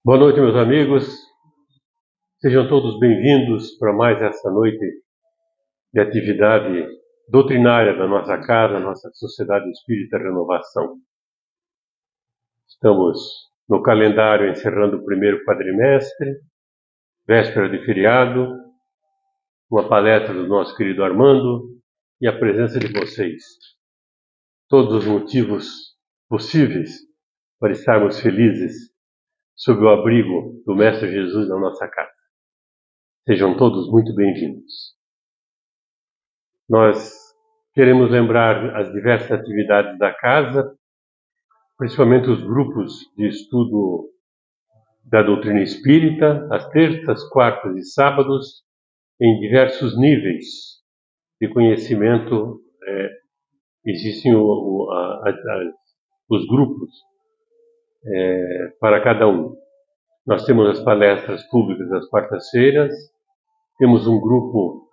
Boa noite, meus amigos. Sejam todos bem-vindos para mais essa noite de atividade doutrinária da nossa casa, nossa Sociedade Espírita Renovação. Estamos no calendário encerrando o primeiro quadrimestre, véspera de feriado, uma palestra do nosso querido Armando e a presença de vocês. Todos os motivos possíveis para estarmos felizes sob o abrigo do Mestre Jesus na nossa casa. Sejam todos muito bem-vindos. Nós queremos lembrar as diversas atividades da casa, principalmente os grupos de estudo da doutrina espírita, às terças, quartas e sábados, em diversos níveis de conhecimento. Existem os grupos para cada um. Nós temos as palestras públicas às quartas-feiras, temos um grupo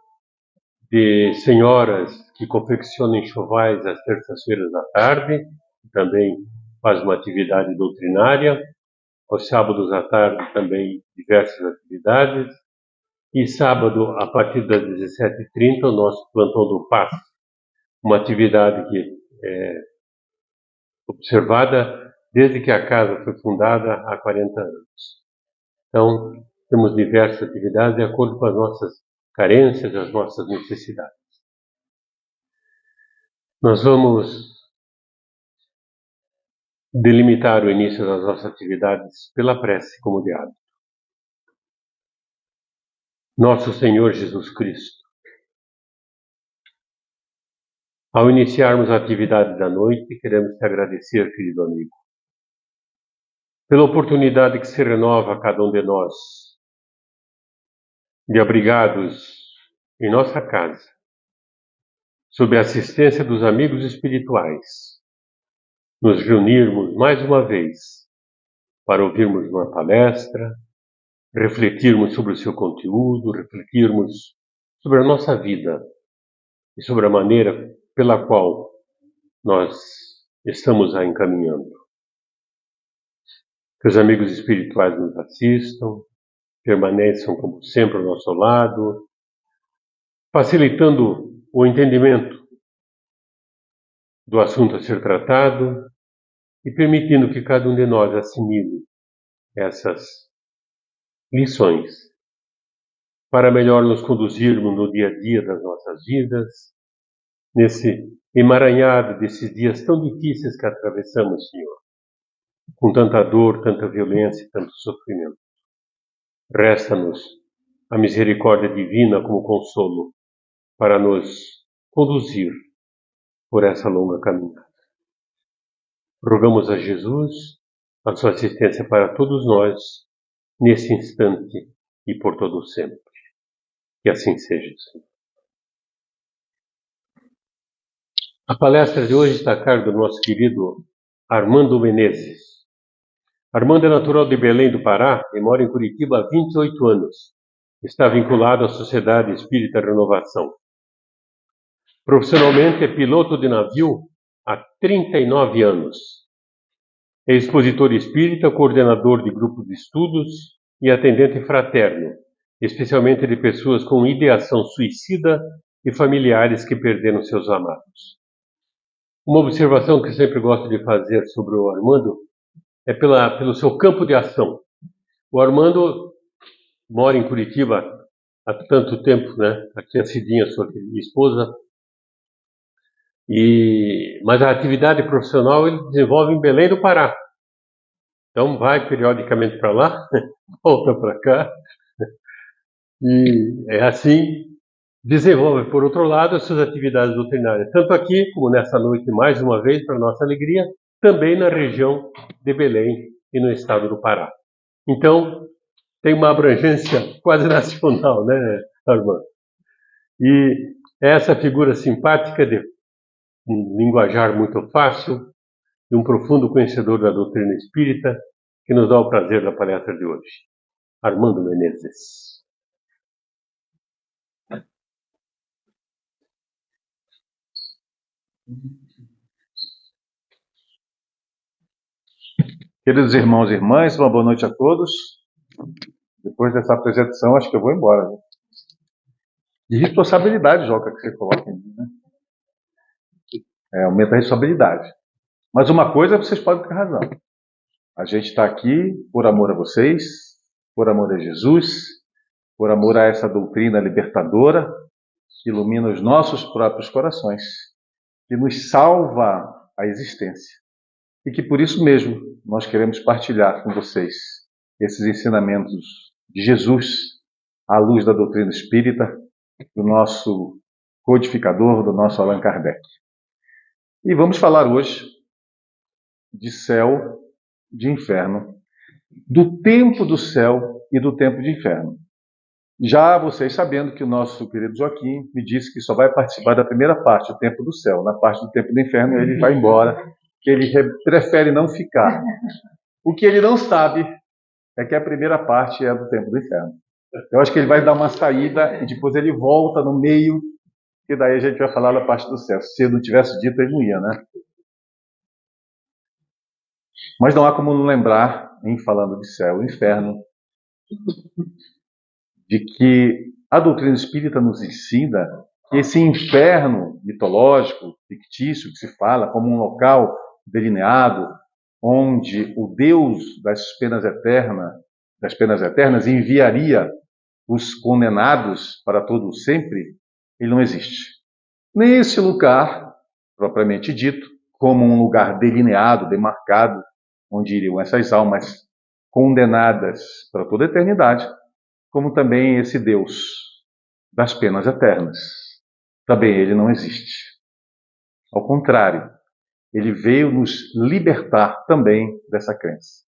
de senhoras que confeccionam enxovais às terças-feiras à tarde, também faz uma atividade doutrinária. Aos sábados à tarde também diversas atividades. E sábado, a partir das 17h30, o nosso plantão do passe, uma atividade que é observada desde que a casa foi fundada há 40 anos. Então, temos diversas atividades de acordo com as nossas carências, as nossas necessidades. Nós vamos delimitar o início das nossas atividades pela prece como de hábito. Nosso Senhor Jesus Cristo, ao iniciarmos a atividade da noite, queremos te agradecer, querido amigo, pela oportunidade que se renova a cada um de nós, de abrigados em nossa casa, sob a assistência dos amigos espirituais, nos reunirmos mais uma vez para ouvirmos uma palestra, refletirmos sobre o seu conteúdo, refletirmos sobre a nossa vida e sobre a maneira pela qual nós estamos a encaminhando. Que os amigos espirituais nos assistam, permaneçam como sempre ao nosso lado, facilitando o entendimento do assunto a ser tratado e permitindo que cada um de nós assimile essas lições para melhor nos conduzirmos no dia a dia das nossas vidas, nesse emaranhado desses dias tão difíceis que atravessamos, Senhor, com tanta dor, tanta violência e tanto sofrimento. Resta-nos a misericórdia divina como consolo para nos conduzir por essa longa caminhada. Rogamos a Jesus a sua assistência para todos nós, nesse instante e por todo o sempre. Que assim seja, Senhor. A palestra de hoje está a cargo do nosso querido Armando Menezes. Armando é natural de Belém do Pará e mora em Curitiba há 28 anos. Está vinculado à Sociedade Espírita Renovação. Profissionalmente é piloto de navio há 39 anos. É expositor espírita, coordenador de grupos de estudos e atendente fraterno, especialmente de pessoas com ideação suicida e familiares que perderam seus amados. Uma observação que sempre gosto de fazer sobre o Armando é pelo seu campo de ação. O Armando mora em Curitiba há tanto tempo, né? Aqui a Cidinha, sua esposa, mas a atividade profissional ele desenvolve em Belém do Pará. Então vai periodicamente para lá, volta para cá, e é assim, desenvolve, por outro lado, as suas atividades doutrinárias, tanto aqui como nessa noite, mais uma vez, para nossa alegria, também na região de Belém e no estado do Pará. Então, tem uma abrangência quase nacional, né, Armando? E essa figura simpática de um linguajar muito fácil, e um profundo conhecedor da doutrina espírita, que nos dá o prazer da palestra de hoje. Armando Menezes. Queridos irmãos e irmãs, uma boa noite a todos. Depois dessa apresentação, acho que eu vou embora. Né? De responsabilidade, Joca, que você coloca em mim, né? Aumenta a responsabilidade. Mas uma coisa vocês podem ter razão. A gente está aqui por amor a vocês, por amor a Jesus, por amor a essa doutrina libertadora que ilumina os nossos próprios corações, que nos salva a existência. E que por isso mesmo nós queremos partilhar com vocês esses ensinamentos de Jesus à luz da doutrina espírita, do nosso codificador, do nosso Allan Kardec. E vamos falar hoje de céu, de inferno, do tempo do céu e do tempo de inferno. Já vocês sabendo que o nosso querido Joaquim me disse que só vai participar da primeira parte, o tempo do céu. Na parte do tempo do inferno ele vai embora, que ele prefere não ficar. O que ele não sabe é que a primeira parte é do tempo do inferno. Eu acho que ele vai dar uma saída e depois ele volta no meio, e daí a gente vai falar da parte do céu. Se eu não tivesse dito, ele não ia, né? Mas não há como não lembrar, em falando de céu e inferno, de que a doutrina espírita nos ensina que esse inferno mitológico, fictício, que se fala como um local delineado, onde o Deus das penas eternas enviaria os condenados para todo sempre, ele não existe. Nesse lugar, propriamente dito, como um lugar delineado, demarcado, onde iriam essas almas condenadas para toda a eternidade, como também esse Deus das penas eternas. Também ele não existe. Ao contrário, ele veio nos libertar também dessa crença.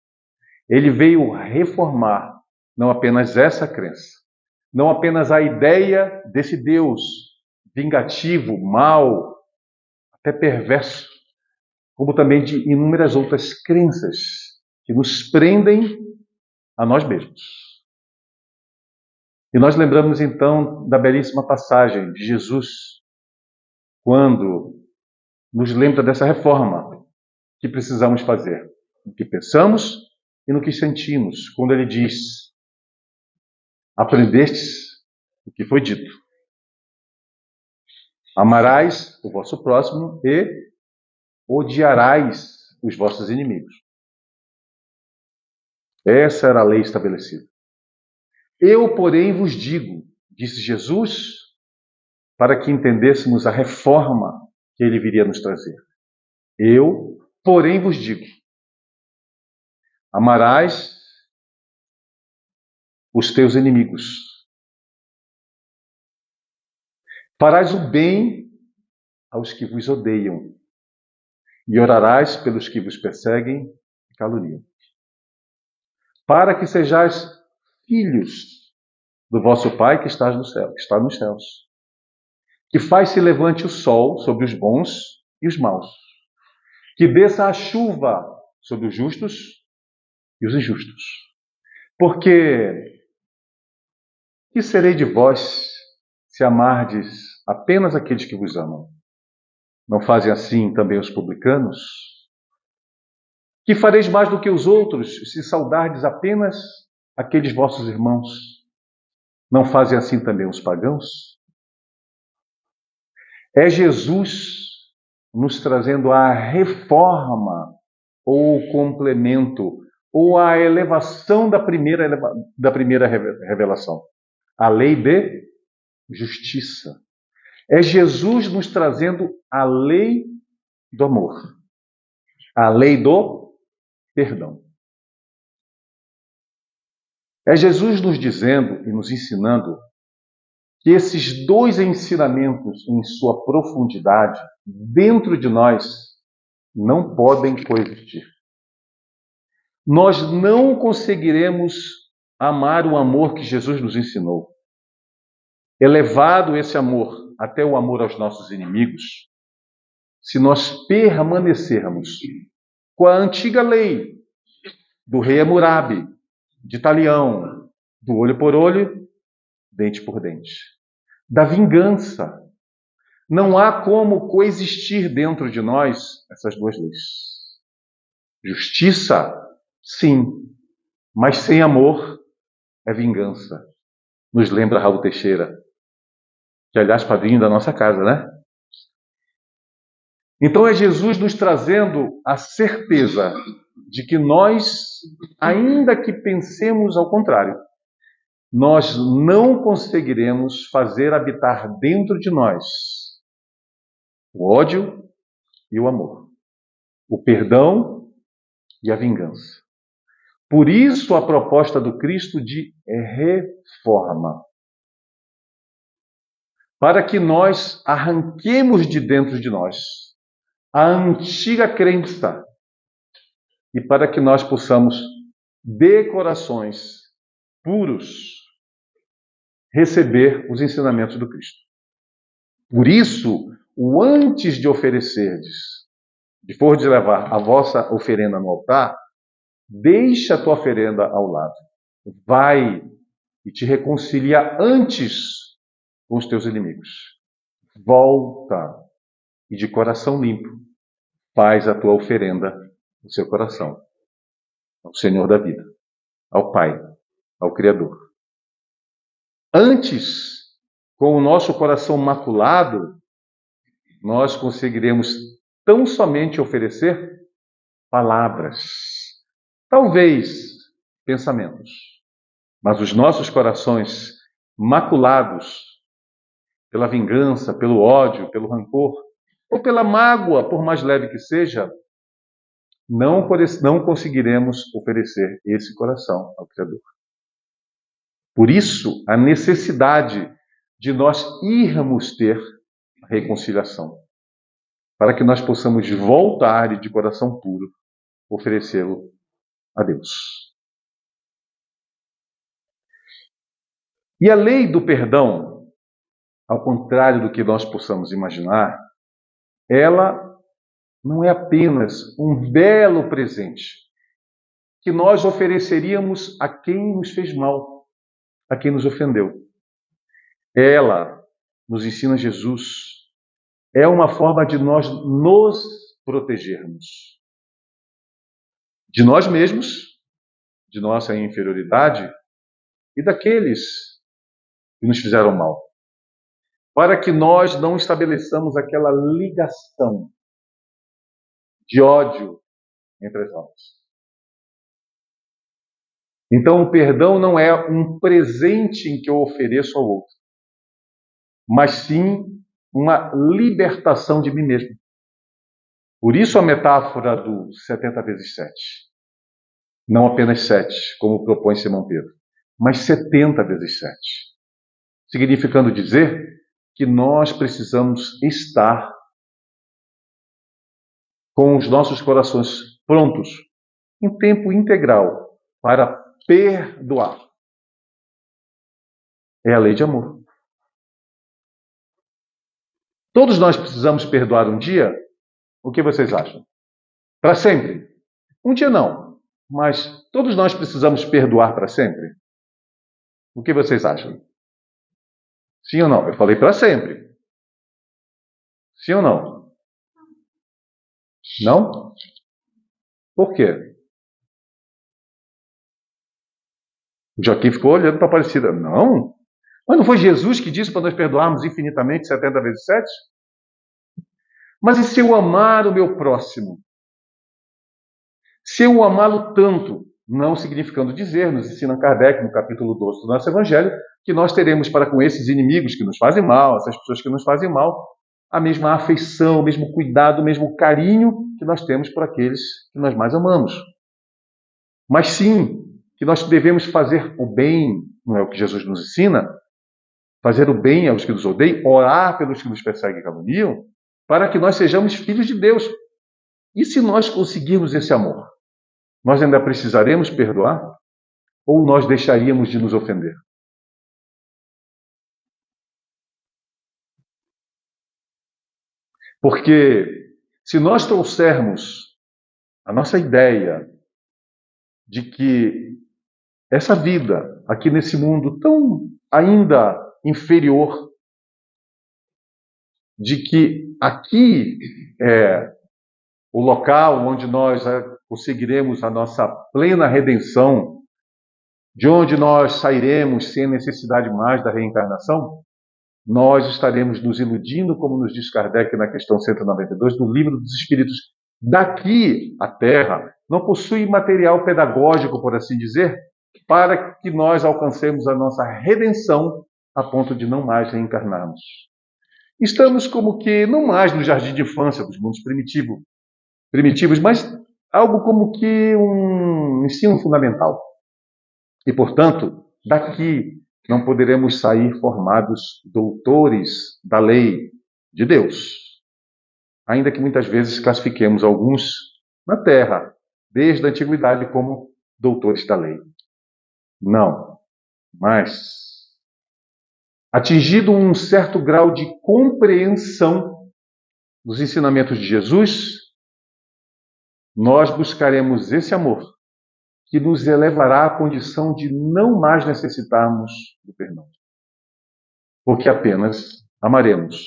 Ele veio reformar não apenas essa crença, não apenas a ideia desse Deus vingativo, mau, até perverso, como também de inúmeras outras crenças que nos prendem a nós mesmos. E nós lembramos então da belíssima passagem de Jesus, quando nos lembra dessa reforma que precisamos fazer, no que pensamos e no que sentimos, quando ele diz: aprendestes o que foi dito. Amarás o vosso próximo e odiarás os vossos inimigos. Essa era a lei estabelecida. Eu, porém, vos digo, disse Jesus, para que entendêssemos a reforma que ele viria nos trazer. Eu, porém, vos digo, amarás os teus inimigos. Farás o bem aos que vos odeiam e orarás pelos que vos perseguem e caluniam. Para que sejais filhos do vosso Pai que está nos céus, que faz se levante o sol sobre os bons e os maus, que desça a chuva sobre os justos e os injustos. Porque que serei de vós se amardes apenas aqueles que vos amam? Não fazem assim também os publicanos? Que fareis mais do que os outros se saudardes apenas aqueles vossos irmãos? Não fazem assim também os pagãos? É Jesus nos trazendo a reforma, ou o complemento, ou a elevação da primeira revelação. A lei de justiça. É Jesus nos trazendo a lei do amor. A lei do perdão. É Jesus nos dizendo e nos ensinando que esses dois ensinamentos, em sua profundidade, dentro de nós, não podem coexistir. Nós não conseguiremos amar o amor que Jesus nos ensinou. Elevado esse amor até o amor aos nossos inimigos, se nós permanecermos com a antiga lei do rei Hammurabi, de Talião, do olho por olho, dente por dente, da vingança. Não há como coexistir dentro de nós essas duas leis. Justiça Sim, mas sem amor é vingança. Nos lembra Raul Teixeira, que aliás padrinho da nossa casa, né? Então é Jesus nos trazendo a certeza de que nós, ainda que pensemos ao contrário, nós não conseguiremos fazer habitar dentro de nós o ódio e o amor, o perdão e a vingança. Por isso a proposta do Cristo de reforma, para que nós arranquemos de dentro de nós a antiga crença e para que nós possamos, de corações puros, receber os ensinamentos do Cristo. Por isso, o antes de oferecerdes, de for de levar a vossa oferenda no altar, deixa a tua oferenda ao lado. Vai e te reconcilia antes com os teus inimigos. Volta e de coração limpo faz a tua oferenda no seu coração, ao Senhor da vida, ao Pai, ao Criador. Antes, com o nosso coração maculado, nós conseguiremos tão somente oferecer palavras, talvez pensamentos, mas os nossos corações maculados pela vingança, pelo ódio, pelo rancor, ou pela mágoa, por mais leve que seja, não conseguiremos oferecer esse coração ao Criador. Por isso, a necessidade de nós irmos ter a reconciliação, para que nós possamos voltar e de coração puro oferecê-lo a Deus. E a lei do perdão, ao contrário do que nós possamos imaginar, ela não é apenas um belo presente que nós ofereceríamos a quem nos fez mal, a quem nos ofendeu. Ela, nos ensina Jesus, é uma forma de nós nos protegermos de nós mesmos, de nossa inferioridade e daqueles que nos fizeram mal, para que nós não estabeleçamos aquela ligação de ódio entre as almas. Então, o perdão não é um presente em que eu ofereço ao outro, mas sim uma libertação de mim mesmo. Por isso a metáfora do 70 vezes 7. Não apenas 7, como propõe Simão Pedro, mas 70 vezes 7. Significando dizer que nós precisamos estar com os nossos corações prontos, em tempo integral, para perdoar. É a lei de amor. Todos nós precisamos perdoar um dia? O que vocês acham? Para sempre? Um dia não, mas todos nós precisamos perdoar para sempre? O que vocês acham? Sim ou não? Eu falei para sempre. Sim ou não? Não? Por quê? O Joaquim ficou olhando para a Aparecida. Não? Mas não foi Jesus que disse para nós perdoarmos infinitamente 70 vezes 7? Mas e se eu amar o meu próximo? Se eu amá-lo tanto, não significando dizer, nos ensina Kardec no capítulo 12 do nosso Evangelho, que nós teremos para com esses inimigos que nos fazem mal, essas pessoas que nos fazem mal, a mesma afeição, o mesmo cuidado, o mesmo carinho que nós temos por aqueles que nós mais amamos. Mas sim, que nós devemos fazer o bem, não é o que Jesus nos ensina? Fazer o bem aos que nos odeiam, orar pelos que nos perseguem e caluniam, para que nós sejamos filhos de Deus. E se nós conseguirmos esse amor, nós ainda precisaremos perdoar? Ou nós deixaríamos de nos ofender? Porque se nós trouxermos a nossa ideia de que essa vida aqui nesse mundo tão ainda inferior, de que aqui é o local onde nós conseguiremos a nossa plena redenção, de onde nós sairemos sem necessidade mais da reencarnação, nós estaremos nos iludindo, como nos diz Kardec na questão 192 do Livro dos Espíritos. Daqui a Terra não possui material pedagógico, por assim dizer, para que nós alcancemos a nossa redenção a ponto de não mais reencarnarmos. Estamos como que não mais no jardim de infância dos mundos primitivos, mas algo como que um ensino fundamental. E, portanto, daqui não poderemos sair formados doutores da lei de Deus, ainda que muitas vezes classifiquemos alguns na Terra, desde a antiguidade, como doutores da lei. Não, mas atingido um certo grau de compreensão dos ensinamentos de Jesus, nós buscaremos esse amor que nos elevará à condição de não mais necessitarmos do perdão. Porque apenas amaremos,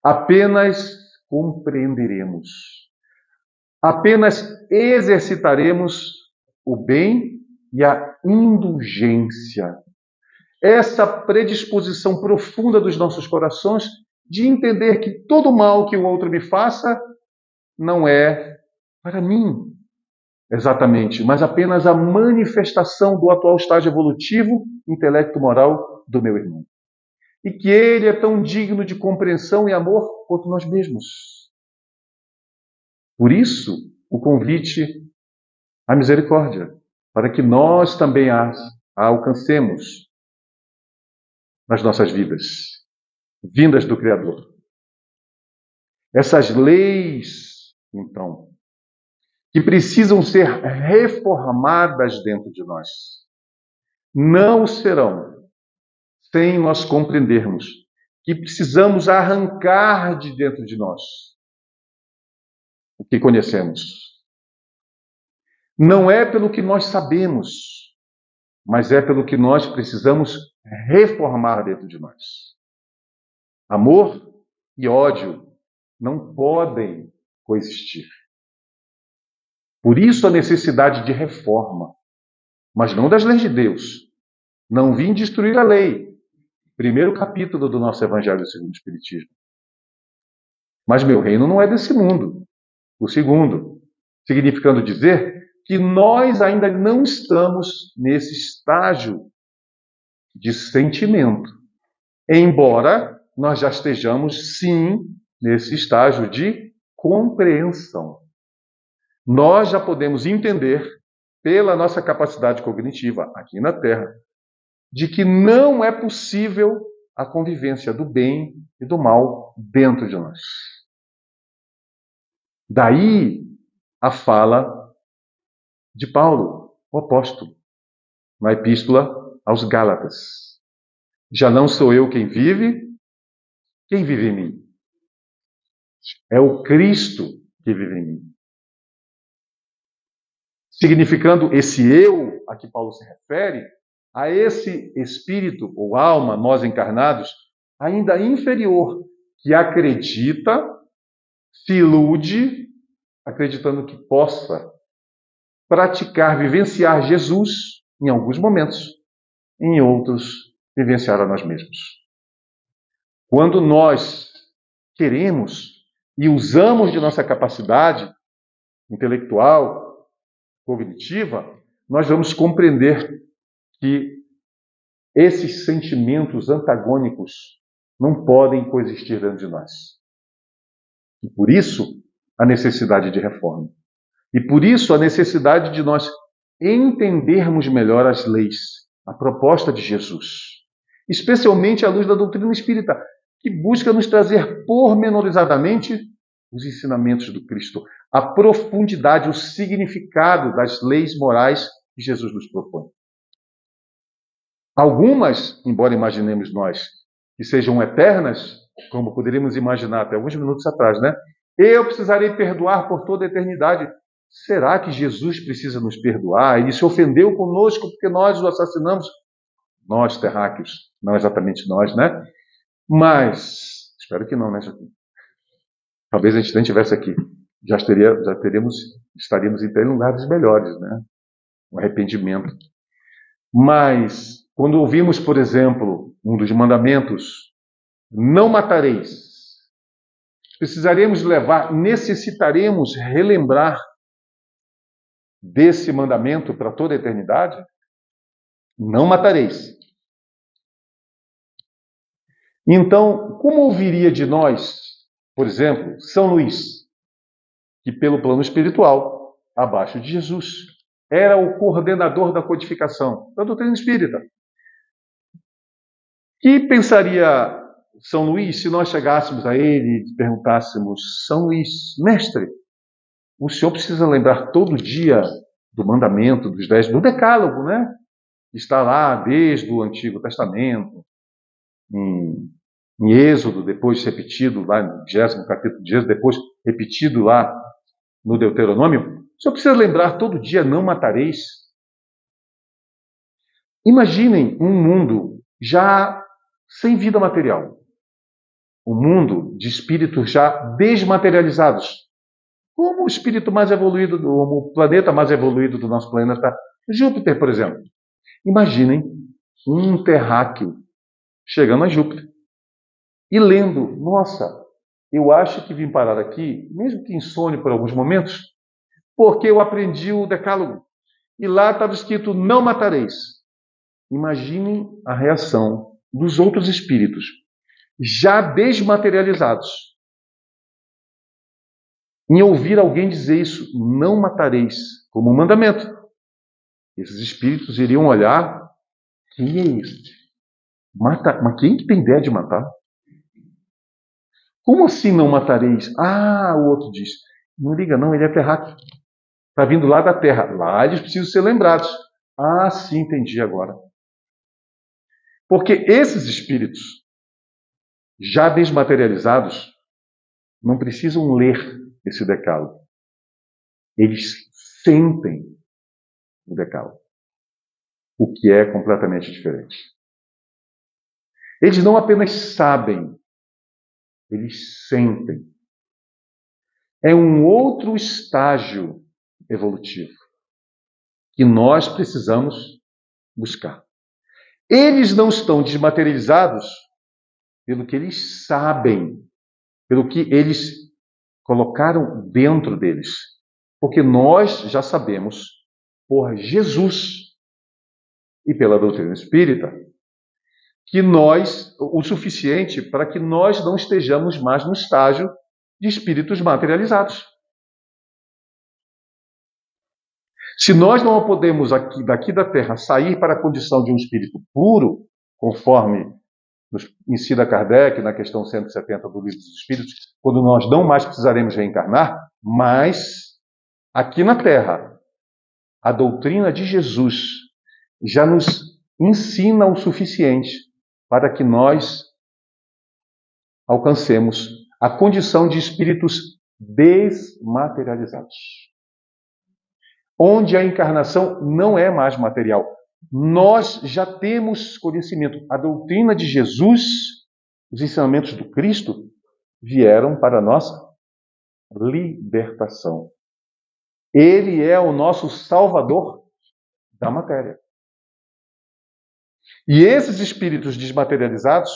apenas compreenderemos, apenas exercitaremos o bem e a indulgência. Essa predisposição profunda dos nossos corações de entender que todo mal que o outro me faça não é para mim, exatamente, mas apenas a manifestação do atual estágio evolutivo, intelecto-moral do meu irmão. E que ele é tão digno de compreensão e amor quanto nós mesmos. Por isso, o convite à misericórdia, para que nós também a alcancemos nas nossas vidas, vindas do Criador. Essas leis, então, que precisam ser reformadas dentro de nós, não serão sem nós compreendermos que precisamos arrancar de dentro de nós o que conhecemos. Não é pelo que nós sabemos, mas é pelo que nós precisamos reformar dentro de nós. Amor e ódio não podem coexistir. Por isso a necessidade de reforma, mas não das leis de Deus. Não vim destruir a lei. Primeiro capítulo do nosso Evangelho segundo o Espiritismo. Mas meu reino não é desse mundo. O segundo, significando dizer que nós ainda não estamos nesse estágio de sentimento, embora nós já estejamos, sim, nesse estágio de compreensão. Nós já podemos entender, pela nossa capacidade cognitiva aqui na Terra, de que não é possível a convivência do bem e do mal dentro de nós. Daí a fala de Paulo, o apóstolo, na Epístola aos Gálatas. Já não sou eu quem vive em mim? É o Cristo que vive em mim. Significando esse eu a que Paulo se refere, a esse espírito ou alma, nós encarnados, ainda inferior, que acredita, se ilude, acreditando que possa praticar, vivenciar Jesus em alguns momentos, em outros, vivenciar a nós mesmos. Quando nós queremos e usamos de nossa capacidade intelectual, cognitiva, nós vamos compreender que esses sentimentos antagônicos não podem coexistir dentro de nós. E por isso, a necessidade de reforma. E por isso, a necessidade de nós entendermos melhor as leis, a proposta de Jesus. Especialmente à luz da doutrina espírita, que busca nos trazer pormenorizadamente os ensinamentos do Cristo, a profundidade, o significado das leis morais que Jesus nos propõe. Algumas, embora imaginemos nós, que sejam eternas, como poderíamos imaginar até alguns minutos atrás, né? Eu precisarei perdoar por toda a eternidade. Será que Jesus precisa nos perdoar? Ele se ofendeu conosco porque nós o assassinamos? Nós, terráqueos, não exatamente nós, né? Mas, espero que não, né, Joaquim? Talvez a gente nem estivesse aqui. estaríamos então em lugares melhores, né? O arrependimento. Mas, quando ouvimos, por exemplo, um dos mandamentos, não matareis, necessitaremos relembrar desse mandamento para toda a eternidade? Não matareis. Então, como ouviria de nós, por exemplo, São Luís, que pelo plano espiritual, abaixo de Jesus, era o coordenador da codificação da doutrina espírita? Que pensaria São Luís se nós chegássemos a ele e perguntássemos: São Luís, mestre, o senhor precisa lembrar todo dia do mandamento dos 10, do decálogo, né? Está lá desde o Antigo Testamento, em Êxodo, depois repetido lá no 20º capítulo de Êxodo, depois repetido lá no Deuteronômio. O senhor precisa lembrar todo dia: não matareis. Imaginem um mundo já sem vida material. Um mundo de espíritos já desmaterializados. Como o espírito mais evoluído, o planeta mais evoluído do nosso planeta, Júpiter, por exemplo. Imaginem um terráqueo chegando a Júpiter e lendo: nossa, eu acho que vim parar aqui, mesmo que insone por alguns momentos, porque eu aprendi o decálogo. E lá estava escrito: não matareis. Imaginem a reação dos outros espíritos, já desmaterializados, em ouvir alguém dizer isso: não matareis, como um mandamento. Esses espíritos iriam olhar: quem é este? Mas quem que tem ideia de matar? Como assim não matareis? Ah, o outro diz: não liga não, ele é terráqueo. Está vindo lá da terra. Lá eles precisam ser lembrados. Ah, sim, entendi agora. Porque esses espíritos, já desmaterializados, não precisam ler esse decálogo. Eles sentem o decálogo, o que é completamente diferente. Eles não apenas sabem, eles sentem. É um outro estágio evolutivo que nós precisamos buscar. Eles não estão desmaterializados pelo que eles sabem, pelo que eles colocaram dentro deles. Porque nós já sabemos, por Jesus e pela doutrina espírita, que o suficiente para que nós não estejamos mais no estágio de espíritos materializados. Se nós não podemos daqui da Terra sair para a condição de um espírito puro, conforme nos ensina Kardec na questão 170 do Livro dos Espíritos, quando nós não mais precisaremos reencarnar, mas aqui na Terra, a doutrina de Jesus já nos ensina o suficiente para que nós alcancemos a condição de espíritos desmaterializados, onde a encarnação não é mais material. Nós já temos conhecimento. A doutrina de Jesus, os ensinamentos do Cristo, vieram para a nossa libertação. Ele é o nosso salvador da matéria. E esses espíritos desmaterializados,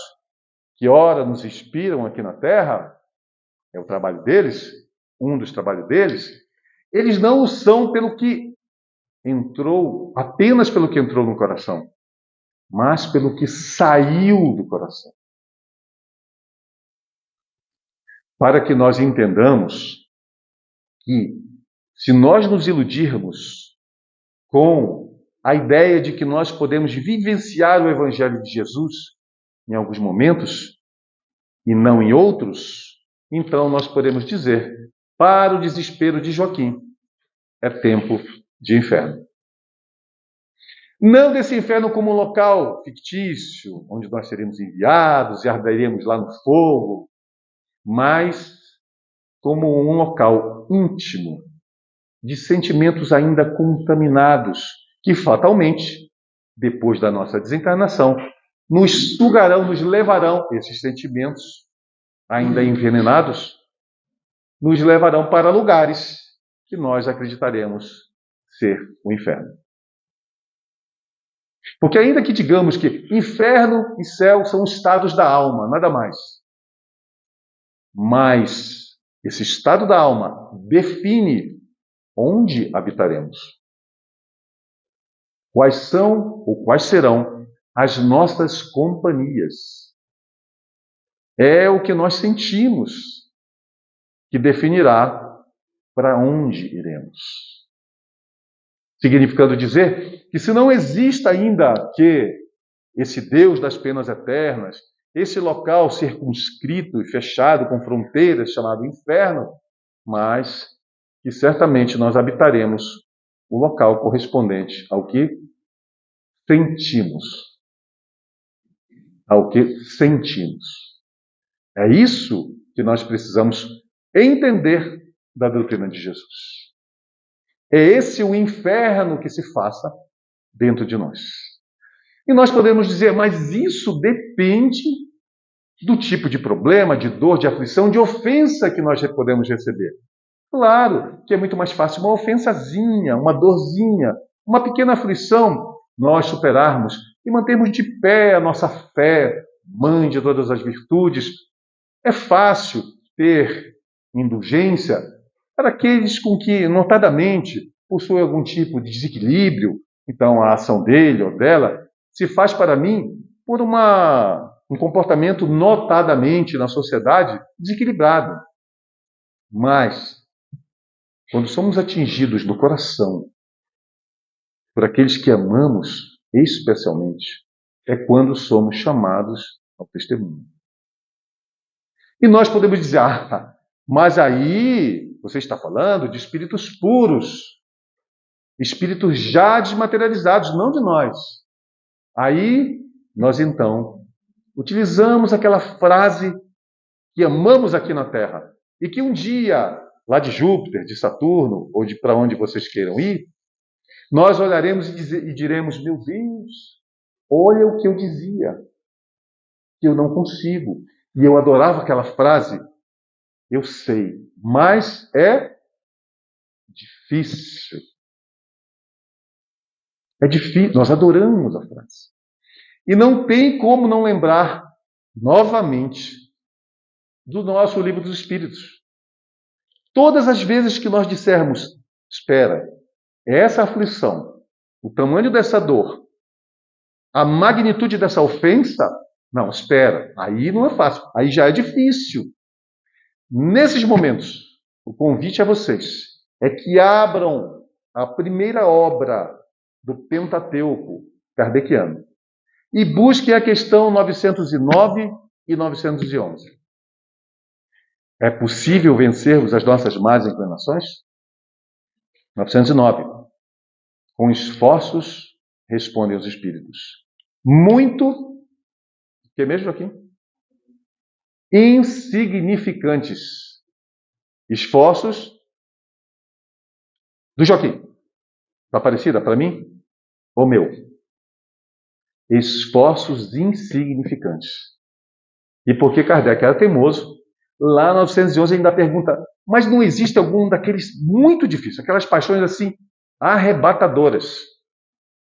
que ora nos inspiram aqui na Terra, é o trabalho deles, um dos trabalhos deles, eles não o são pelo que entrou, apenas pelo que entrou no coração, mas pelo que saiu do coração. Para que nós entendamos que, se nós nos iludirmos com a ideia de que nós podemos vivenciar o Evangelho de Jesus em alguns momentos e não em outros, então nós podemos dizer, para o desespero de Joaquim, é tempo de inferno. Não desse inferno como um local fictício, onde nós seremos enviados e arderemos lá no fogo, mas como um local íntimo, de sentimentos ainda contaminados, que fatalmente, depois da nossa desencarnação, nos sugarão, nos levarão, esses sentimentos ainda envenenados, nos levarão para lugares que nós acreditaremos ser o inferno. Porque ainda que digamos que inferno e céu são estados da alma, nada mais. Mas esse estado da alma define onde habitaremos. Quais são ou quais serão as nossas companhias. É o que nós sentimos que definirá para onde iremos. Significando dizer que se não existe ainda que esse Deus das penas eternas, esse local circunscrito e fechado com fronteiras chamado inferno, mas que certamente nós habitaremos o local correspondente ao que sentimos. Ao que sentimos. É isso que nós precisamos entender da doutrina de Jesus. É esse o inferno que se faça dentro de nós. E nós podemos dizer, mas isso depende do tipo de problema, de dor, de aflição, de ofensa que nós podemos receber. Claro que é muito mais fácil uma ofensazinha, uma dorzinha, uma pequena aflição, nós superarmos e mantermos de pé a nossa fé, mãe de todas as virtudes. É fácil ter indulgência para aqueles com que, notadamente, possuem algum tipo de desequilíbrio. Então, a ação dele ou dela se faz para mim por um comportamento notadamente na sociedade desequilibrado. Mas, quando somos atingidos no coração por aqueles que amamos especialmente, é quando somos chamados ao testemunho. E nós podemos dizer, mas aí você está falando de espíritos puros, espíritos já desmaterializados, não de nós. Aí nós então utilizamos aquela frase que amamos aqui na Terra e que um dia, lá de Júpiter, de Saturno, ou de para onde vocês queiram ir, nós olharemos e diremos, meu Deus, olha o que eu dizia, que eu não consigo. E eu adorava aquela frase, eu sei, mas é difícil. É difícil, nós adoramos a frase. E não tem como não lembrar novamente do nosso Livro dos Espíritos. Todas as vezes que nós dissermos, espera, essa aflição, o tamanho dessa dor, a magnitude dessa ofensa, não, espera, aí não é fácil, aí já é difícil. Nesses momentos, o convite a vocês é que abram a primeira obra do Pentateuco kardeciano e busquem a questão 909 e 911. É possível vencermos as nossas más inclinações? 909. Com esforços, respondem os espíritos. Muito, que mesmo aqui? Insignificantes. Esforços do Joaquim. Está parecida para mim? Ou meu? Esforços insignificantes. E porque Kardec era teimoso, lá no 911 ainda pergunta, mas não existe algum daqueles muito difíceis, aquelas paixões assim, arrebatadoras,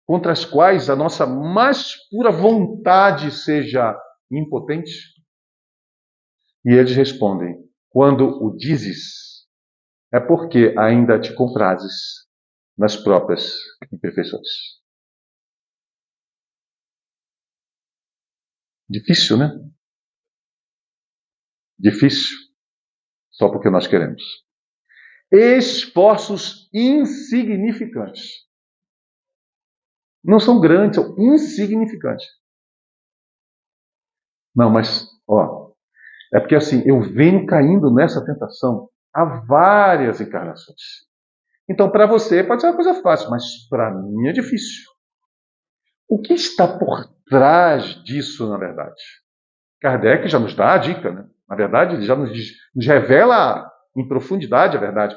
contra as quais a nossa mais pura vontade seja impotente? E eles respondem, quando o dizes, é porque ainda te comprases nas próprias imperfeições. Difícil, né? Difícil, só porque nós queremos. Esforços insignificantes. Não são grandes, são insignificantes. Não, mas, é porque assim, eu venho caindo nessa tentação há várias encarnações. Então, para você pode ser uma coisa fácil, mas para mim é difícil. O que está por trás disso, na verdade? Kardec já nos dá a dica, né? Na verdade, ele já nos revela em profundidade a verdade.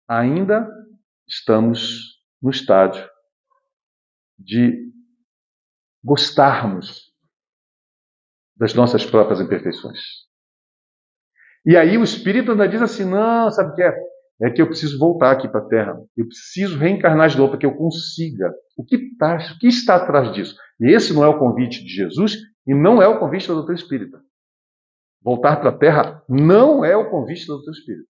Ainda estamos no estágio de gostarmos das nossas próprias imperfeições. E aí o Espírito ainda diz assim, não, sabe o que é? É que eu preciso voltar aqui para a Terra. Eu preciso reencarnar de novo para que eu consiga. O que está atrás disso? E esse não é o convite de Jesus e não é o convite da doutrina espírita. Voltar para a Terra não é o convite da doutrina espírita.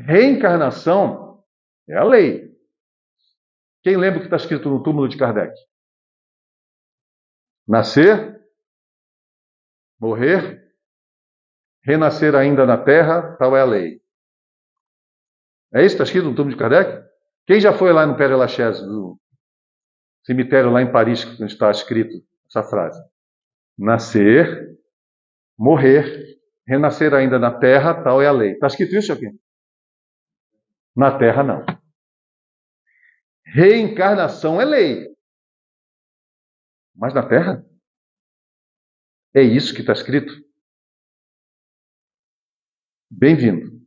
Reencarnação é a lei. Quem lembra o que está escrito no túmulo de Kardec? Nascer, morrer, renascer ainda na Terra, tal é a lei. É isso que está escrito no túmulo de Kardec? Quem já foi lá no Père Lachaise, no cemitério lá em Paris, onde está escrito essa frase? Nascer, morrer, renascer ainda na Terra, tal é a lei. Está escrito isso aqui? Na Terra, não. Reencarnação é lei. Mas na Terra? É isso que está escrito? Bem-vindo.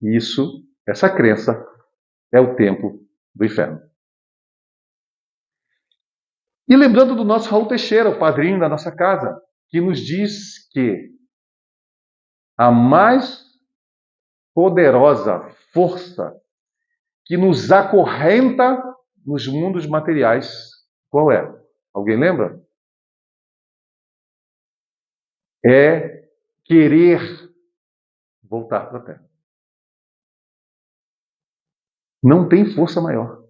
Isso, essa crença, é o tempo do inferno. E lembrando do nosso Raul Teixeira, o padrinho da nossa casa, que nos diz que a mais poderosa força que nos acorrenta nos mundos materiais, qual é? Alguém lembra? É querer voltar para a Terra. Não tem força maior.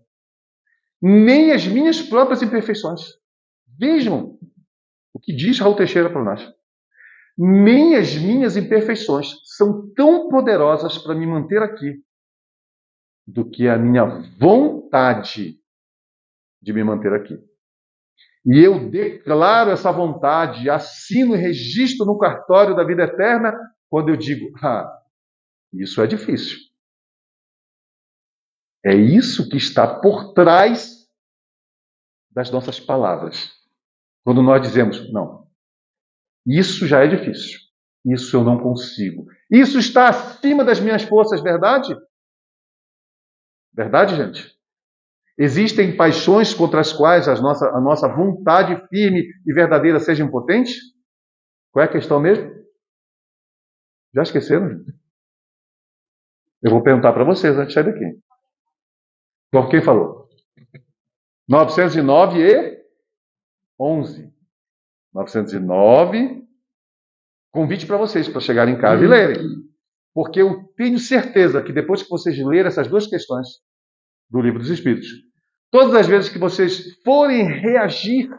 Nem as minhas próprias imperfeições. Vejam o que diz Raul Teixeira para nós. Nem as minhas imperfeições são tão poderosas para me manter aqui do que a minha vontade de me manter aqui. E eu declaro essa vontade, assino e registro no cartório da vida eterna quando eu digo, isso é difícil. É isso que está por trás das nossas palavras. Quando nós dizemos, não, isso já é difícil. Isso eu não consigo. Isso está acima das minhas forças, verdade? Verdade, gente? Existem paixões contra as quais a nossa vontade firme e verdadeira seja impotente? Qual é a questão mesmo? Já esqueceram, gente? Eu vou perguntar para vocês antes de sair daqui. Então, quem falou? 909 e 11. 909. Convite para vocês para chegarem em casa e lerem. Porque eu tenho certeza que depois que vocês lerem essas duas questões do Livro dos Espíritos, todas as vezes que vocês forem reagir,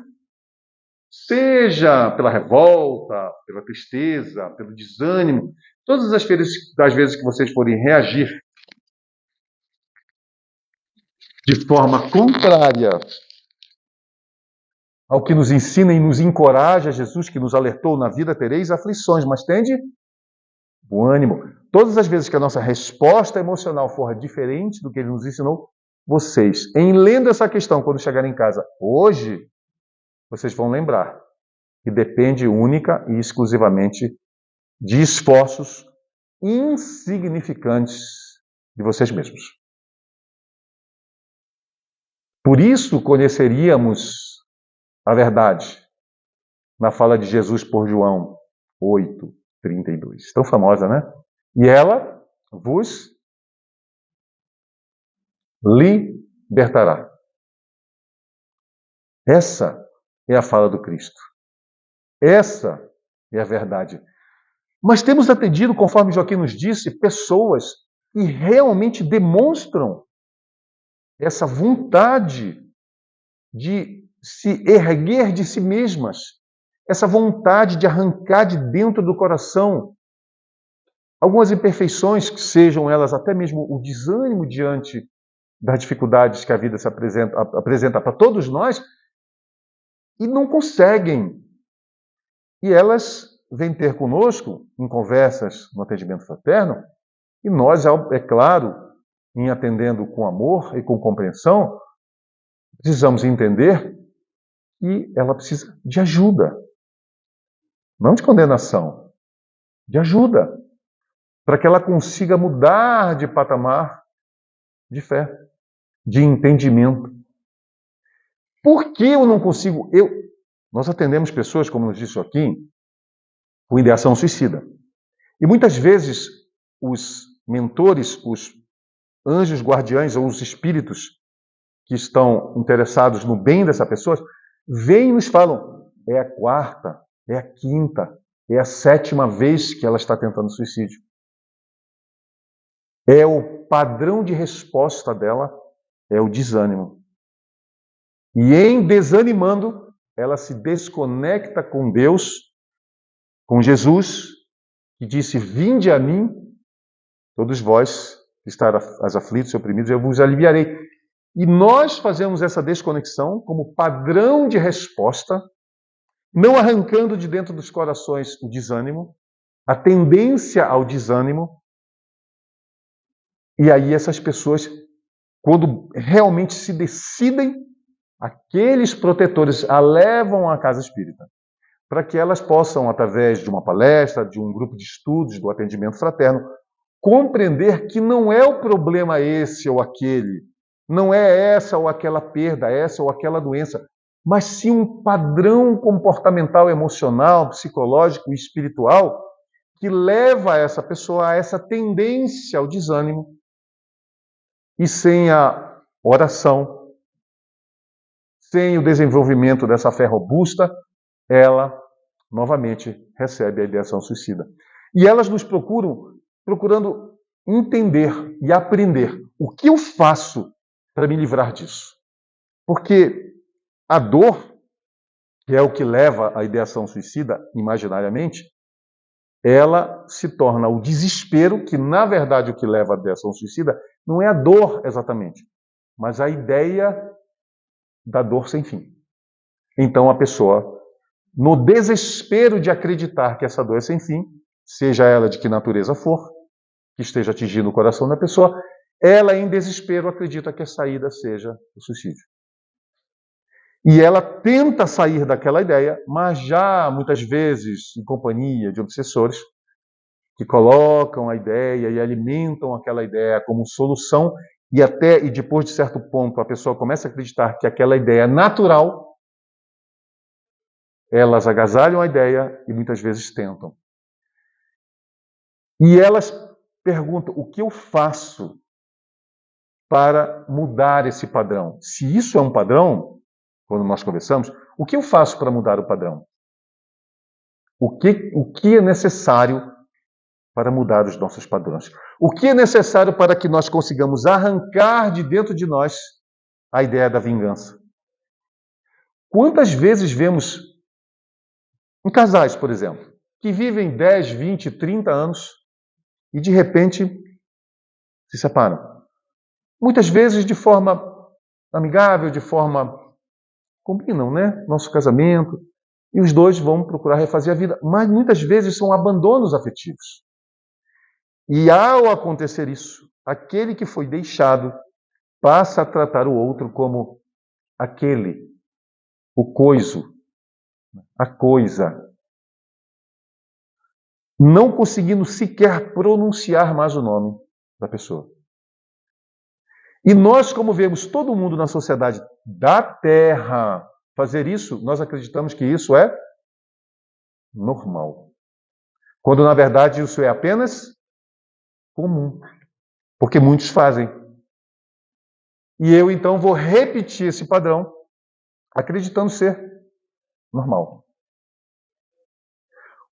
seja pela revolta, pela tristeza, pelo desânimo, todas as vezes que vocês forem reagir de forma contrária ao que nos ensina e nos encoraja Jesus, que nos alertou, na vida tereis aflições, mas tende bom ânimo. Todas as vezes que a nossa resposta emocional for diferente do que ele nos ensinou, vocês, em lendo essa questão, quando chegarem em casa, hoje, vocês vão lembrar que depende única e exclusivamente de esforços insignificantes de vocês mesmos. Por isso conheceríamos a verdade na fala de Jesus por João 8:32. Tão famosa, né? E ela vos libertará. Essa é a fala do Cristo. Essa é a verdade. Mas temos atendido, conforme Joaquim nos disse, pessoas que realmente demonstram essa vontade de se erguer de si mesmas, essa vontade de arrancar de dentro do coração algumas imperfeições, que sejam elas até mesmo o desânimo diante das dificuldades que a vida se apresenta para todos nós, e não conseguem. E elas vêm ter conosco em conversas no atendimento fraterno, e nós, é claro, em atendendo com amor e com compreensão, precisamos entender que ela precisa de ajuda. Não de condenação, de ajuda. Para que ela consiga mudar de patamar de fé, de entendimento. Por que eu não consigo? Nós atendemos pessoas, como nos disse Joaquim, com ideação suicida. E muitas vezes os mentores, os anjos guardiães ou os espíritos que estão interessados no bem dessa pessoa, vêm e nos falam, é a quarta, é a quinta, é a 7ª vez que ela está tentando suicídio. É o padrão de resposta dela, é o desânimo. E em desanimando, ela se desconecta com Deus, com Jesus, que disse, vinde a mim, todos vós que estáis aflitos e oprimidos, eu vos aliviarei. E nós fazemos essa desconexão como padrão de resposta, não arrancando de dentro dos corações o desânimo, a tendência ao desânimo. E aí essas pessoas, quando realmente se decidem, aqueles protetores a levam à casa espírita, para que elas possam, através de uma palestra, de um grupo de estudos, do atendimento fraterno, compreender que não é o problema esse ou aquele, não é essa ou aquela perda, essa ou aquela doença, mas sim um padrão comportamental, emocional, psicológico e espiritual que leva essa pessoa a essa tendência ao desânimo. E sem a oração, sem o desenvolvimento dessa fé robusta, ela novamente recebe a ideação suicida. E elas nos procurando entender e aprender o que eu faço para me livrar disso. Porque a dor, que é o que leva à ideação suicida imaginariamente, ela se torna o desespero, que na verdade o que leva à ideação suicida não é a dor exatamente, mas a ideia da dor sem fim. Então a pessoa, no desespero de acreditar que essa dor é sem fim, seja ela de que natureza for, que esteja atingindo o coração da pessoa, ela em desespero acredita que a saída seja o suicídio. E ela tenta sair daquela ideia, mas já muitas vezes em companhia de obsessores que colocam a ideia e alimentam aquela ideia como solução e depois de certo ponto a pessoa começa a acreditar que aquela ideia é natural, elas agasalham a ideia e muitas vezes tentam. E elas perguntam, o que eu faço para mudar esse padrão? Se isso é um padrão, quando nós conversamos, o que eu faço para mudar o padrão? O que é necessário para mudar os nossos padrões? O que é necessário para que nós consigamos arrancar de dentro de nós a ideia da vingança? Quantas vezes vemos em casais, por exemplo, que vivem 10, 20, 30 anos e de repente se separam? Muitas vezes de forma amigável, de forma combinam, né? Nosso casamento, e os dois vão procurar refazer a vida, mas muitas vezes são abandonos afetivos. E ao acontecer isso, aquele que foi deixado passa a tratar o outro como aquele, o coiso, a coisa, não conseguindo sequer pronunciar mais o nome da pessoa. E nós, como vemos todo mundo na sociedade da Terra fazer isso, nós acreditamos que isso é normal. Quando, na verdade, isso é apenas comum. Porque muitos fazem. E eu, então, vou repetir esse padrão, acreditando ser normal.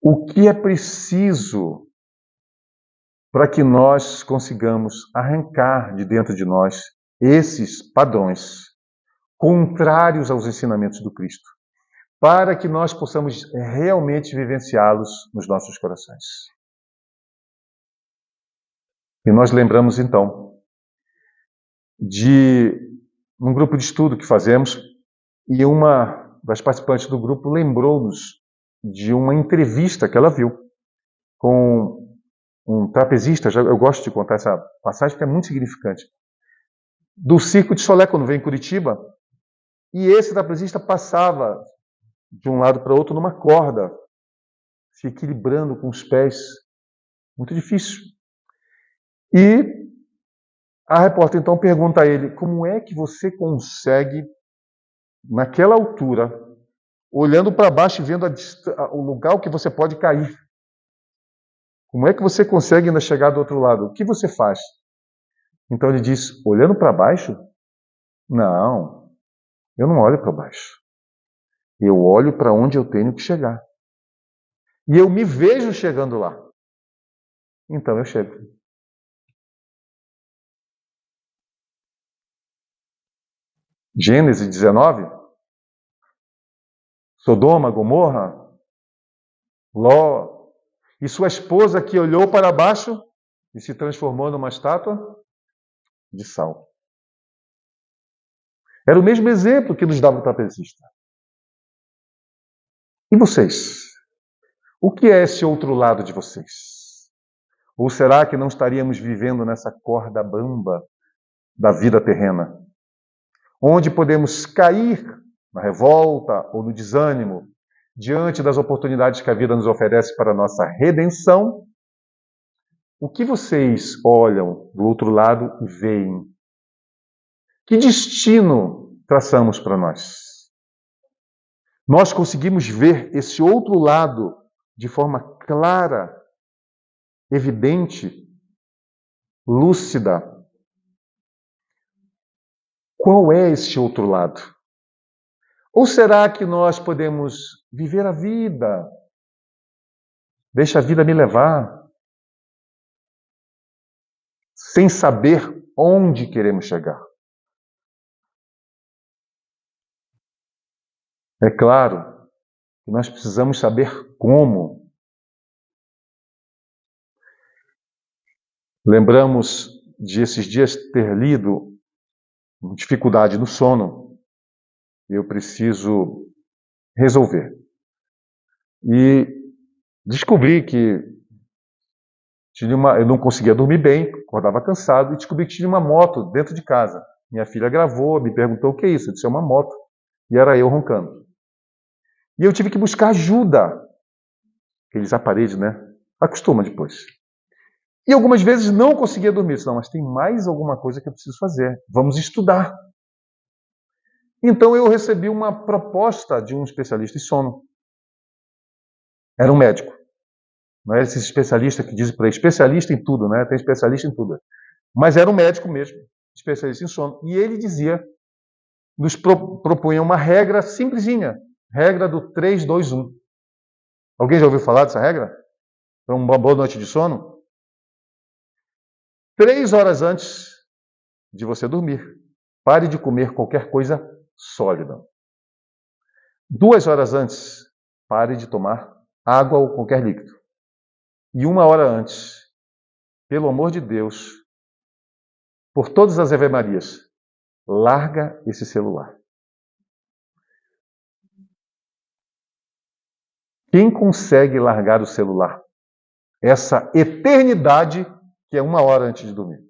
O que é preciso para que nós consigamos arrancar de dentro de nós esses padrões contrários aos ensinamentos do Cristo, para que nós possamos realmente vivenciá-los nos nossos corações. E nós lembramos, então, de um grupo de estudo que fazemos, e uma das participantes do grupo lembrou-nos de uma entrevista que ela viu com um trapezista. Eu gosto de contar essa passagem porque é muito significante. Do Circo de Solé, quando veio em Curitiba, e esse trapezista passava de um lado para o outro numa corda, se equilibrando com os pés. Muito difícil. E a repórter então pergunta a ele, como é que você consegue, naquela altura, olhando para baixo e vendo o lugar que você pode cair, Como é que você consegue ainda chegar do outro lado? O que você faz? Então ele diz, olhando para baixo? Não, eu não olho para baixo. Eu olho para onde eu tenho que chegar. E eu me vejo chegando lá. Então eu chego. Gênesis 19. Sodoma, Gomorra, Ló. E sua esposa que olhou para baixo e se transformou numa estátua de sal. Era o mesmo exemplo que nos dava o trapezista. E vocês? O que é esse outro lado de vocês? Ou será que não estaríamos vivendo nessa corda bamba da vida terrena? Onde podemos cair na revolta ou no desânimo diante das oportunidades que a vida nos oferece para a nossa redenção? O que vocês olham do outro lado e veem? Que destino traçamos para nós? Nós conseguimos ver esse outro lado de forma clara, evidente, lúcida. Qual é esse outro lado? Ou será que nós podemos viver a vida? Deixa a vida me levar, sem saber onde queremos chegar. É claro que nós precisamos saber como. Lembramos de esses dias ter lido dificuldade no sono. Eu preciso resolver. E descobri que eu não conseguia dormir bem, acordava cansado, e descobri que tinha uma moto dentro de casa. Minha filha gravou, me perguntou o que é isso. Eu disse, é uma moto. E era eu roncando. E eu tive que buscar ajuda. Aqueles aparelhos, né? Acostuma depois. E algumas vezes não conseguia dormir. Eu disse, não, mas tem mais alguma coisa que eu preciso fazer. Vamos estudar. Então eu recebi uma proposta de um especialista em sono. Era um médico. Não era esse especialista que diz por aí, especialista em tudo, né? Tem especialista em tudo. Mas era um médico mesmo, especialista em sono. E ele dizia, nos propunha uma regra simplesinha. Regra do 3-2-1. Alguém já ouviu falar dessa regra? Para uma boa noite de sono? 3 horas antes de você dormir, pare de comer qualquer coisa sólida. 2 horas antes, pare de tomar água ou qualquer líquido. E 1 hora antes, pelo amor de Deus, por todas as Ave-Marias, larga esse celular. Quem consegue largar o celular? Essa eternidade que é 1 hora antes de dormir.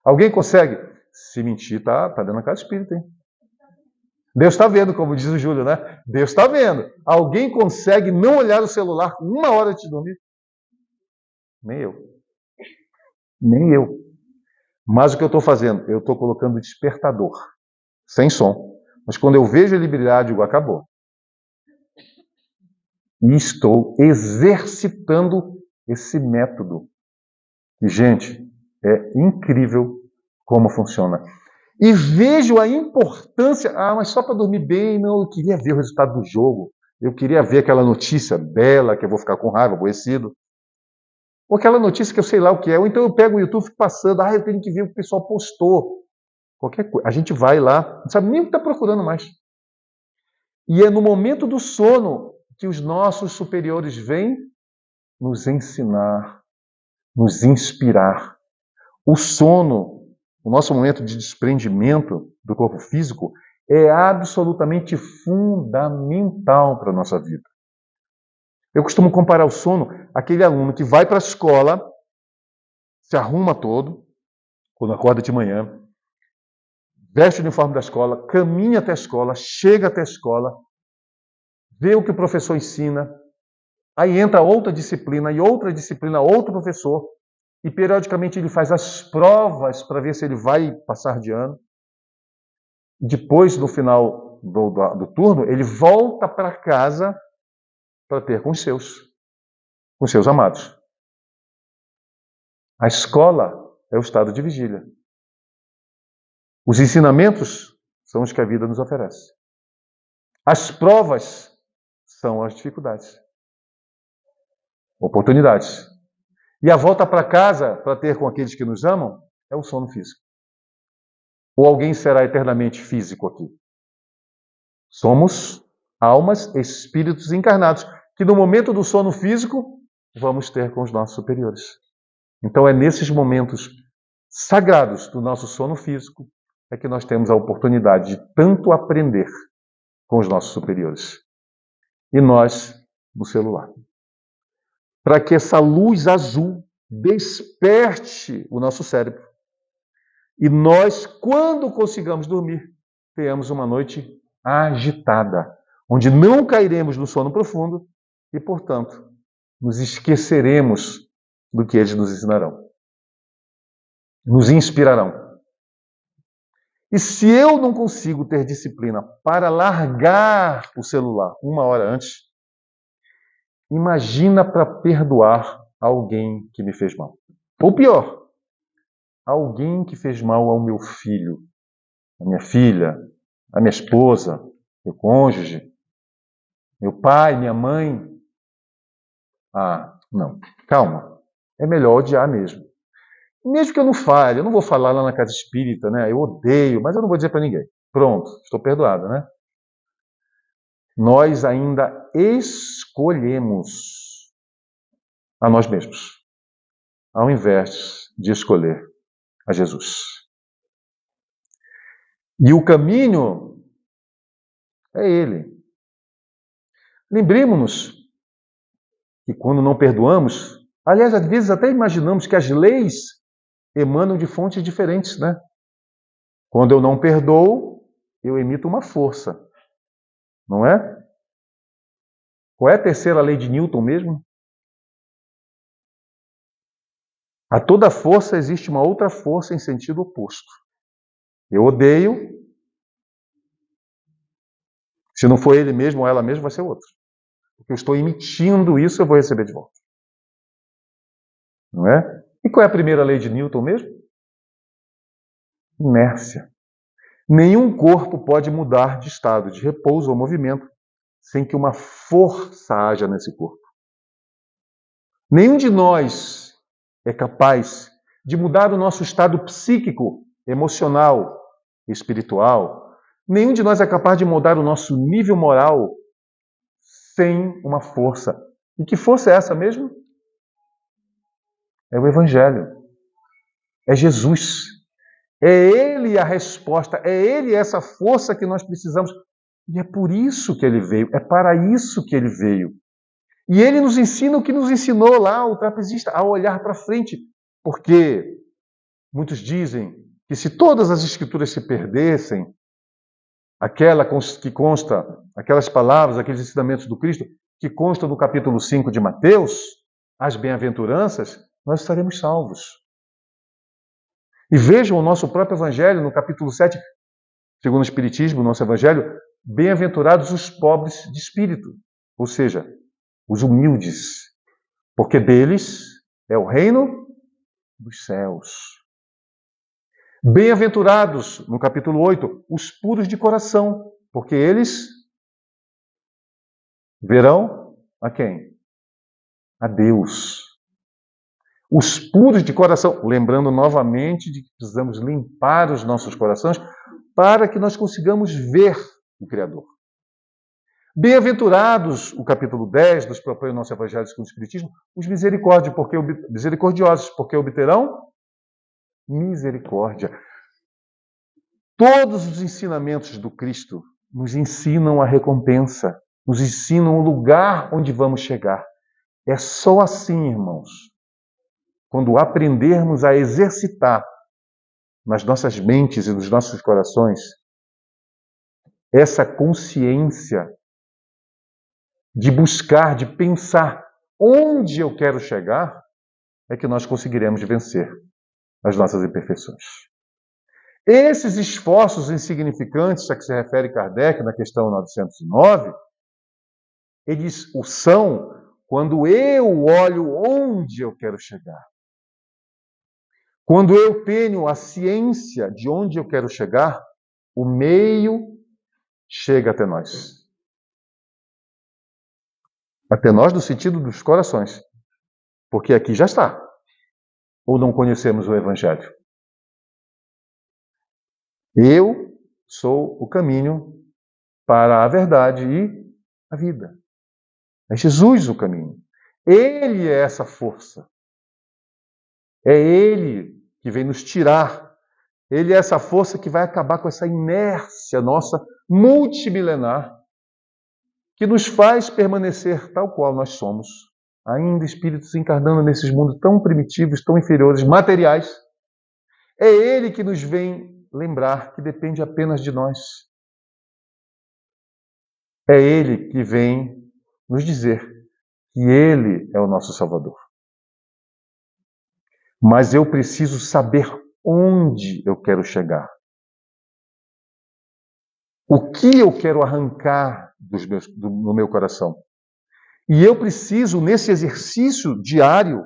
Alguém consegue? Se mentir, tá dando a casa espírita, hein? Deus está vendo, como diz o Júlio, né? Deus está vendo. Alguém consegue não olhar o celular 1 hora antes de dormir? Nem eu. Nem eu. Mas o que eu estou fazendo? Eu estou colocando o despertador, sem som. Mas quando eu vejo ele brilhar, digo, acabou. E estou exercitando esse método. E, gente, é incrível como funciona. E vejo a importância. Ah, mas só para dormir bem, não, eu queria ver o resultado do jogo. Eu queria ver aquela notícia bela, que eu vou ficar com raiva, aborrecido. Ou aquela notícia que eu sei lá o que é. Ou então eu pego o YouTube e fico passando. Ah, eu tenho que ver o que o pessoal postou. Qualquer coisa. A gente vai lá, não sabe nem o que está procurando mais. E é no momento do sono que os nossos superiores vêm nos ensinar, nos inspirar. O sono, o nosso momento de desprendimento do corpo físico, é absolutamente fundamental para a nossa vida. Eu costumo comparar o sono àquele aluno que vai para a escola, se arruma todo, quando acorda de manhã, veste o uniforme da escola, caminha até a escola, chega até a escola, vê o que o professor ensina, aí entra outra disciplina, outro professor, e periodicamente ele faz as provas para ver se ele vai passar de ano. Depois, no final do turno, ele volta para casa para ter com os seus. com seus amados. A escola é o estado de vigília. Os ensinamentos são os que a vida nos oferece. As provas são as dificuldades, oportunidades. E a volta para casa, para ter com aqueles que nos amam, é o sono físico. Ou alguém será eternamente físico aqui? Somos almas, espíritos encarnados, que no momento do sono físico, vamos ter com os nossos superiores. Então é nesses momentos sagrados do nosso sono físico é que nós temos a oportunidade de tanto aprender com os nossos superiores. E nós, no celular. Para que essa luz azul desperte o nosso cérebro. E nós, quando consigamos dormir, tenhamos uma noite agitada, onde não cairemos no sono profundo e, portanto, nos esqueceremos do que eles nos ensinarão. Nos inspirarão. E se eu não consigo ter disciplina para largar o celular 1 hora antes, imagina para perdoar alguém que me fez mal. Ou pior, alguém que fez mal ao meu filho, à minha filha, à minha esposa, meu cônjuge, meu pai, minha mãe. Ah, não. Calma. É melhor odiar mesmo. Mesmo que eu não fale, eu não vou falar lá na casa espírita, né? Eu odeio, mas eu não vou dizer para ninguém. Pronto, estou perdoado, né? Nós ainda escolhemos a nós mesmos, ao invés de escolher a Jesus. E o caminho é Ele. Lembremos-nos que quando não perdoamos, aliás, às vezes até imaginamos que as leis emanam de fontes diferentes, né? Quando eu não perdoo, eu emito uma força, não é? Qual é a terceira lei de Newton mesmo? A toda força existe uma outra força em sentido oposto. Eu odeio, se não for ele mesmo ou ela mesma, vai ser outro. Porque eu estou emitindo isso, eu vou receber de volta. Não é? E qual é a primeira lei de Newton mesmo? Inércia. Nenhum corpo pode mudar de estado de repouso ou movimento sem que uma força haja nesse corpo. Nenhum de nós é capaz de mudar o nosso estado psíquico, emocional, espiritual. Nenhum de nós é capaz de mudar o nosso nível moral sem uma força. E que força é essa mesmo? É o Evangelho. É Jesus. É Ele a resposta. É Ele essa força que nós precisamos. E é por isso que Ele veio. É para isso que Ele veio. E Ele nos ensina o que nos ensinou lá o trapezista, a olhar para frente. Porque muitos dizem que se todas as Escrituras se perdessem, aquela que consta, aquelas palavras, aqueles ensinamentos do Cristo, que constam no capítulo 5 de Mateus, as bem-aventuranças, nós estaremos salvos. E vejam o nosso próprio Evangelho, no capítulo 7, segundo o Espiritismo, o nosso Evangelho, bem-aventurados os pobres de espírito, ou seja, os humildes, porque deles é o reino dos céus. Bem-aventurados, no capítulo 8, os puros de coração, porque eles verão a quem? A Deus. Os puros de coração, lembrando novamente de que precisamos limpar os nossos corações para que nós consigamos ver o Criador. Bem-aventurados, o capítulo 10 nos propõe o nosso Evangelho segundo o Espiritismo, os misericordiosos, porque obterão misericórdia. Todos os ensinamentos do Cristo nos ensinam a recompensa, nos ensinam o lugar onde vamos chegar. É só assim, irmãos, quando aprendermos a exercitar nas nossas mentes e nos nossos corações essa consciência de buscar, de pensar onde eu quero chegar, é que nós conseguiremos vencer as nossas imperfeições. Esses esforços insignificantes a que se refere Kardec na questão 909, eles o são quando eu olho onde eu quero chegar. Quando eu tenho a ciência de onde eu quero chegar, o meio chega até nós. Até nós no sentido dos corações. Porque aqui já está. Ou não conhecemos o Evangelho? Eu sou o caminho para a verdade e a vida. É Jesus o caminho. Ele é essa força. É Ele que vem nos tirar. Ele é essa força que vai acabar com essa inércia nossa multimilenar, que nos faz permanecer tal qual nós somos, ainda espíritos encarnando nesses mundos tão primitivos, tão inferiores, materiais. É Ele que nos vem lembrar que depende apenas de nós. É Ele que vem nos dizer que Ele é o nosso Salvador. Mas eu preciso saber onde eu quero chegar. O que eu quero arrancar no meu coração. E eu preciso, nesse exercício diário,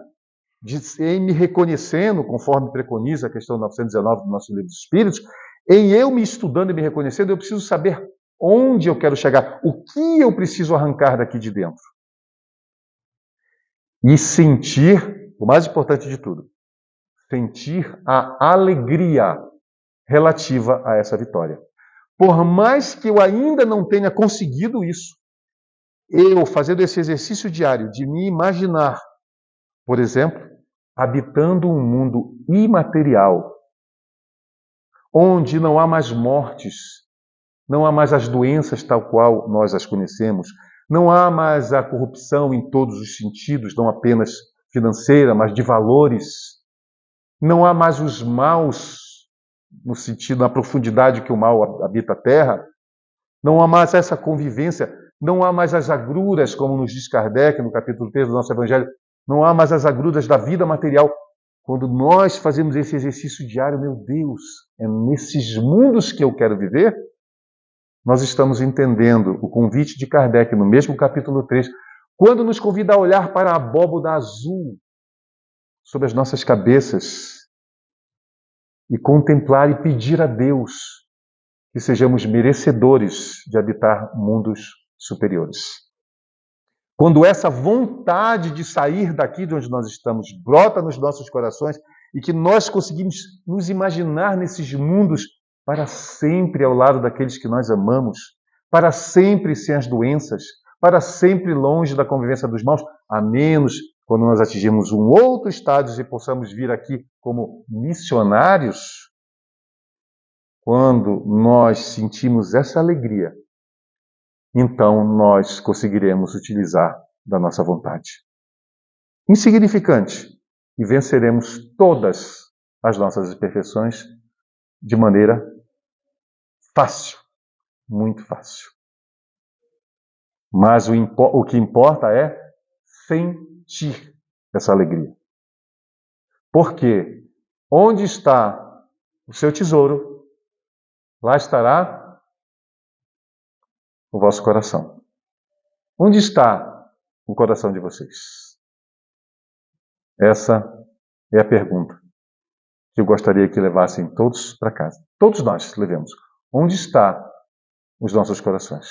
de ir me reconhecendo, conforme preconiza a questão 919 do nosso Livro dos Espíritos, em eu me estudando e me reconhecendo, eu preciso saber onde eu quero chegar, o que eu preciso arrancar daqui de dentro. E sentir, o mais importante de tudo, sentir a alegria relativa a essa vitória. Por mais que eu ainda não tenha conseguido isso, eu fazendo esse exercício diário de me imaginar, por exemplo, habitando um mundo imaterial, onde não há mais mortes, não há mais as doenças tal qual nós as conhecemos, não há mais a corrupção em todos os sentidos, não apenas financeira, mas de valores, não há mais os maus no sentido, na profundidade que o mal habita a terra, não há mais essa convivência, não há mais as agruras, como nos diz Kardec no capítulo 3 do nosso Evangelho, não há mais as agruras da vida material. Quando nós fazemos esse exercício diário, meu Deus, é nesses mundos que eu quero viver, nós estamos entendendo o convite de Kardec no mesmo capítulo 3, quando nos convida a olhar para a abóboda azul sobre as nossas cabeças e contemplar e pedir a Deus que sejamos merecedores de habitar mundos superiores. Quando essa vontade de sair daqui de onde nós estamos brota nos nossos corações e que nós conseguimos nos imaginar nesses mundos para sempre ao lado daqueles que nós amamos, para sempre sem as doenças, para sempre longe da convivência dos maus, a menos quando nós atingirmos um outro estágio e possamos vir aqui como missionários. Quando nós sentimos essa alegria, então nós conseguiremos utilizar da nossa vontade. Insignificante. E venceremos todas as nossas imperfeições de maneira fácil. Muito fácil. Mas o que importa é sentir essa alegria. Porque onde está o seu tesouro, lá estará o vosso coração. Onde está o coração de vocês? Essa é a pergunta que eu gostaria que levassem todos para casa. Todos nós levemos. Onde está os nossos corações?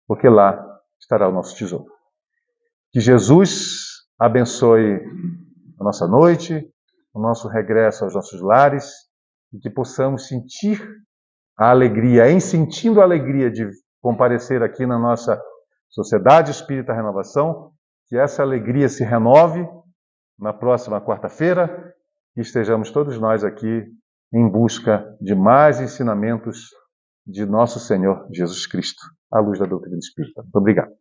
Porque lá estará o nosso tesouro. Que Jesus abençoe a nossa noite, o nosso regresso aos nossos lares, e que possamos sentir a alegria, em sentindo a alegria de comparecer aqui na nossa Sociedade Espírita Renovação, que essa alegria se renove na próxima quarta-feira e estejamos todos nós aqui em busca de mais ensinamentos de nosso Senhor Jesus Cristo, à luz da doutrina espírita. Muito obrigado.